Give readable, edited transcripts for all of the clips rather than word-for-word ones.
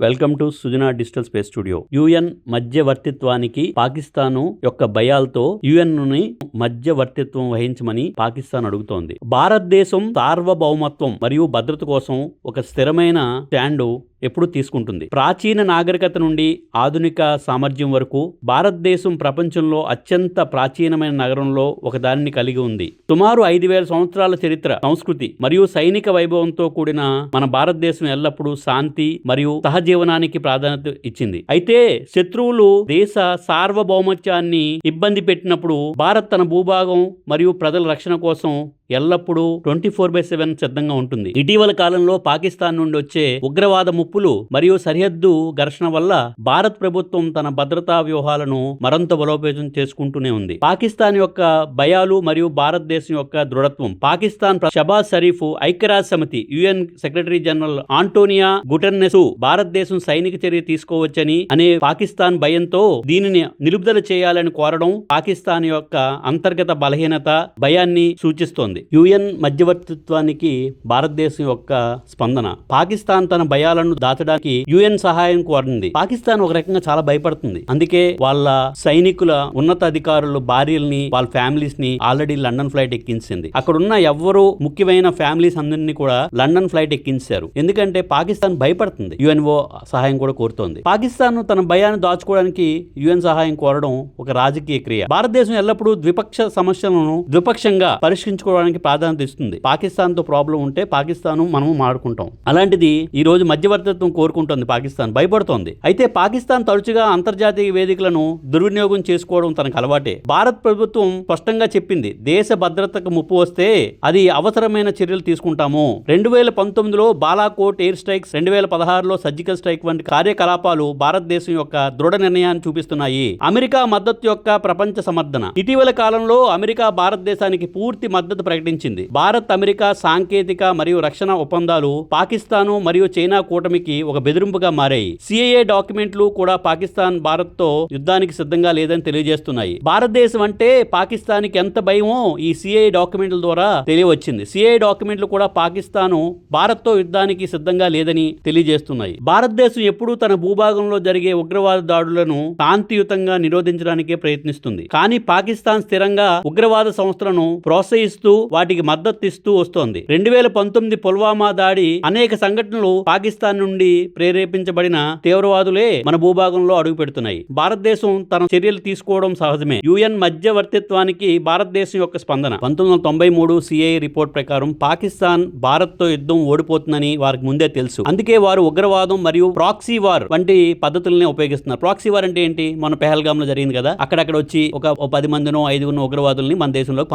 Welcome to Sujana digital space studio. UN మధ్యవర్తిత్వానికి పాకిస్తాను యొక్క భయాలతో యుఎన్ ని మధ్యవర్తిత్వం వహించమని పాకిస్తాన్ అడుగుతోంది. భారతదేశం సార్వభౌమత్వం మరియు భద్రత కోసం ఒక స్థిరమైన స్టాండు ఎప్పుడు తీసుకుంటుంది. ప్రాచీన నాగరికత నుండి ఆధునిక సామర్థ్యం వరకు భారతదేశం ప్రపంచంలో అత్యంత ప్రాచీనమైన నగరంలో ఒక దానిని కలిగి ఉంది. సుమారు 5,000 సంవత్సరాల చరిత్ర, సంస్కృతి మరియు సైనిక వైభవంతో కూడిన మన భారతదేశం ఎల్లప్పుడూ శాంతి మరియు సహజీవనానికి ప్రాధాన్యత ఇచ్చింది. అయితే శత్రువులు దేశ సార్వభౌమత్వాన్ని ఇబ్బంది పెట్టినప్పుడు భారత్ తన భూభాగం మరియు ప్రజల రక్షణ కోసం ఎల్లప్పుడూ 24/7 సిద్ధంగా ఉంటుంది. ఇటీవల కాలంలో పాకిస్తాన్ నుండి వచ్చే ఉగ్రవాద ముప్పులు మరియు సరిహద్దు ఘర్షణ వల్ల భారత్ ప్రభుత్వం తన భద్రతా వ్యూహాలను మరింత బలోపేతం చేసుకుంటూనే ఉంది. పాకిస్తాన్ యొక్క భయాలు మరియు భారతదేశం యొక్క దృఢత్వం. పాకిస్తాన్ షబాజ్ షరీఫ్ ఐక్యరాజ్య సమితి UN secretary general Antonio Guterres భారతదేశం సైనిక చర్య తీసుకోవచ్చని అనే పాకిస్తాన్ భయంతో దీనిని నిలుపుదల చేయాలని కోరడం పాకిస్తాన్ యొక్క అంతర్గత బలహీనత, భయాన్ని సూచిస్తోంది. యుఎన్ మధ్యవర్తిత్వానికి భారతదేశం యొక్క స్పందన. పాకిస్తాన్ తన భయాలను దాచడానికి యుఎన్ సహాయం కోరింది. పాకిస్తాన్ ఒక రకంగా చాలా భయపడుతుంది. అందుకే వాళ్ళ సైనికుల ఉన్నత అధికారులు భార్యల్ని, వాళ్ళ ఫ్యామిలీస్ ని ఆల్రెడీ లండన్ ఫ్లైట్ ఎక్కించింది. అక్కడున్న ఎవ్వరూ ముఖ్యమైన ఫ్యామిలీస్ అందరినీ కూడా లండన్ ఫ్లైట్ ఎక్కించారు. ఎందుకంటే పాకిస్తాన్ భయపడుతుంది. యుఎన్ఓ సహాయం కూడా కోరుతోంది. పాకిస్తాన్ తన భయాన్ని దాచుకోవడానికి యుఎన్ సహాయం కోరడం ఒక రాజకీయ క్రియ. భారతదేశం ఎల్లప్పుడూ ద్విపక్ష సమస్యలను ద్విపక్షంగా పరిష్కరించుకోవడానికి ప్రాధాన్యత ఇస్తుంది. పాకిస్తాన్ తో ప్రాబ్లం ఉంటే పాకిస్తాన్ మనము మాడుకుంటాం. అలాంటిది ఈ రోజు మధ్యవర్తిత్వం కోరుకుంటుంది. పాకిస్తాన్ భయపడుతోంది. అయితే పాకిస్తాన్ తరచుగా అంతర్జాతీయ వేదికలను దుర్వినియోగం చేసుకోవడం తనకు అలవాటే. భారత్ ప్రభుత్వం స్పష్టంగా చెప్పింది, దేశ భద్రతకు ముప్పు వస్తే అది అవసరమైన చర్యలు తీసుకుంటాము. 2019లో బాలాకోట్ ఎయిర్ స్ట్రైక్స్, 2016లో సర్జికల్ స్ట్రైక్ వంటి కార్యకలాపాలు భారతదేశం యొక్క దృఢ నిర్ణయాన్ని చూపిస్తున్నాయి. అమెరికా మద్దతు యొక్క ప్రపంచ సమర్థన. ఇటీవల కాలంలో అమెరికా భారతదేశానికి పూర్తి మద్దతు ప్రకటించింది. భారత్ అమెరికా సాంకేతిక మరియు రక్షణ ఒప్పందాలు పాకిస్తాను మరియు చైనా కూటమికి ఒక బెదిరింపుగా మారాయి. సిఐఏ డాక్యుమెంట్లు కూడా పాకిస్తాన్ భారత్ తో యుద్ధానికి సిద్ధంగా లేదని తెలియజేస్తున్నాయి. భారతదేశం అంటే పాకిస్తాన్కి ఎంత భయమో ఈ సిఐఏ డాక్యుమెంట్ల ద్వారా తెలియవచ్చింది. సిఐఏ డాక్యుమెంట్లు కూడా పాకిస్తాను భారత్ తో యుద్ధానికి సిద్ధంగా లేదని తెలియజేస్తున్నాయి. భారతదేశం ఎప్పుడూ తన భూభాగంలో జరిగే ఉగ్రవాద దాడులను శాంతియుతంగా నిరోధించడానికే ప్రయత్నిస్తుంది. కానీ పాకిస్తాన్ స్థిరంగా ఉగ్రవాద సంస్థలను ప్రోత్సహిస్తూ వాటికి మద్దతు ఇస్తూ వస్తోంది. 2019 పుల్వామా దాడి అనేక సంఘటనలు పాకిస్తాన్ నుండి ప్రేరేపించబడిన తీవ్రవాదులే మన భూభాగంలో అడుగు పెడుతున్నాయి. భారతదేశం తన చర్యలు తీసుకోవడం సహజమే. యుఎన్ మధ్యవర్తిత్వానికి భారతదేశం యొక్క స్పందన. 1993 సిఐఏ రిపోర్ట్ ప్రకారం పాకిస్తాన్ భారత్ తో యుద్ధం ఓడిపోతుందని వారికి ముందే తెలుసు. అందుకే వారు ఉగ్రవాదం మరియు ప్రాక్సీ వార్ వంటి పద్ధతులనే ఉపయోగిస్తున్నారు. ప్రాక్సీ వార్ అంటే ఏంటి? మన పెహల్గామ్ లో జరిగింది కదా, అక్కడక్కడ వచ్చి ఒక 10 మందినో 5 ఉగ్రవాదుల్ని మన దేశంలోకి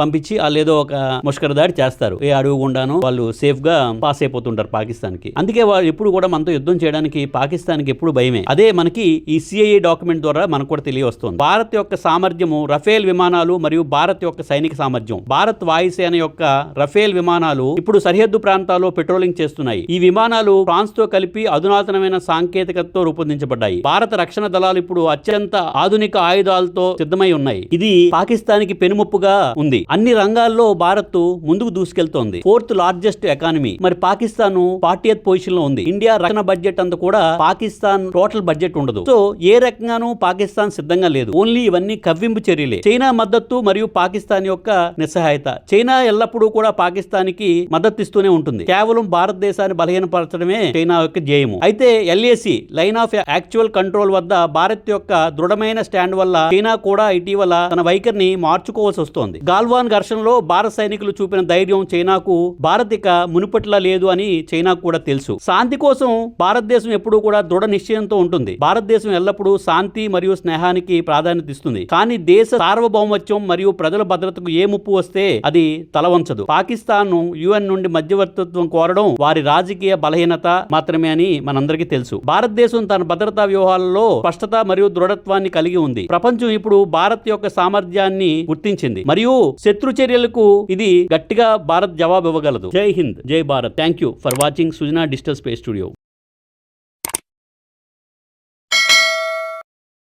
పంపించి వాళ్ళు ఏదో ఒక ముష్కర దాడి చేస్తారు. ఏ అడుగు గుండాను వాళ్ళు సేఫ్ గా పాస్ అయిపోతుంటారు పాకిస్తాన్ కి. అందుకే వాళ్ళు ఎప్పుడు కూడా మనతో యుద్ధం చేయడానికి పాకిస్తాన్ కి ఎప్పుడు భయమే. అదే మనకి ఈ సిఐఏ డాక్యుమెంట్ ద్వారా మనకు కూడా తెలియవస్తుంది. భారత్ యొక్క సామర్థ్యము, రఫేల్ విమానాలు మరియు భారత్ యొక్క సైనిక సామర్థ్యం. భారత్ వాయుసేన యొక్క రఫేల్ విమానాలు ఇప్పుడు సరిహద్దు ప్రాంతాల్లో పెట్రోలింగ్ చేస్తున్నాయి. ఈ విమానాలు ఫ్రాన్స్ తో కలిపి అధునాతనమైన సాంకేతికతతో రూపొందించబడ్డాయి. భారత రక్షణ దళాలు ఇప్పుడు అత్యంత ఆధునిక ఆయుధాలతో సిద్ధమై ఉన్నాయి. ఇది పాకిస్తాన్ కి పెనుముప్పుగా ఉంది. అన్ని రంగాల్లో భారత్ ముందుకు దూసుకెళ్తోంది. 4th largest economy. మరి పాకిస్తాన్ 40th పొజిషన్ లో ఉంది. ఇండియా రక్షణ బడ్జెట్ అంతా కూడా పాకిస్తాన్ టోటల్ బడ్జెట్ ఉండదు. సో ఏ రకంగానూ పాకిస్తాన్ సిద్ధంగా లేదు. ఓన్లీ ఇవన్నీ కవ్వింపు చర్యలే. చైనా మద్దతు మరియు పాకిస్తాన్ యొక్క నిస్సహాయత. చైనా ఎల్లప్పుడూ కూడా పాకిస్తాన్ కి మద్దతు ఇస్తూనే ఉంటుంది. కేవలం భారతదేశాన్ని బలహీనపరచడమే చైనా యొక్క ధ్యేయము. అయితే LAC line of actual control వద్ద భారత్ యొక్క దృఢమైన స్టాండ్ వల్ల చైనా కూడా ఇటీవల తన వైఖరిని మార్చుకోవాల్సి వస్తోంది. గాల్వాన్ ఘర్షణలో భారత సైనికులు చూపిన ధైర్యం చైనాకు భారత్ ఇక మునుపట్లా లేదు అని చైనాకు కూడా తెలుసు. శాంతి కోసం భారతదేశం ఎప్పుడూ కూడా దృఢ నిశ్చయంతో ఉంటుంది. భారతదేశం ఎల్లప్పుడూ శాంతి మరియు స్నేహానికి ప్రాధాన్యత ఇస్తుంది. కానీ దేశ సార్వభౌమత్వం మరియు ప్రజల భద్రతకు ఏ ముప్పు వస్తే అది తల వంచదు. పాకిస్తాన్ యుఎన్ నుండి మధ్యవర్తిత్వం కోరడం వారి రాజకీయ బలహీనత మాత్రమే అని మనందరికీ తెలుసు. భారతదేశం తన భద్రతా వ్యూహాలలో స్పష్టత మరియు దృఢత్వాన్ని కలిగి ఉంది. ప్రపంచం ఇప్పుడు భారత్ యొక్క సామర్థ్యాన్ని గుర్తించింది మరియు శత్రు చర్యలకు ఇది గట్టిగా భారత్ జవాబు ఇవ్వగలదు. జై హింద్, జై Bharat. Thank you for watching Sujana digital space studio.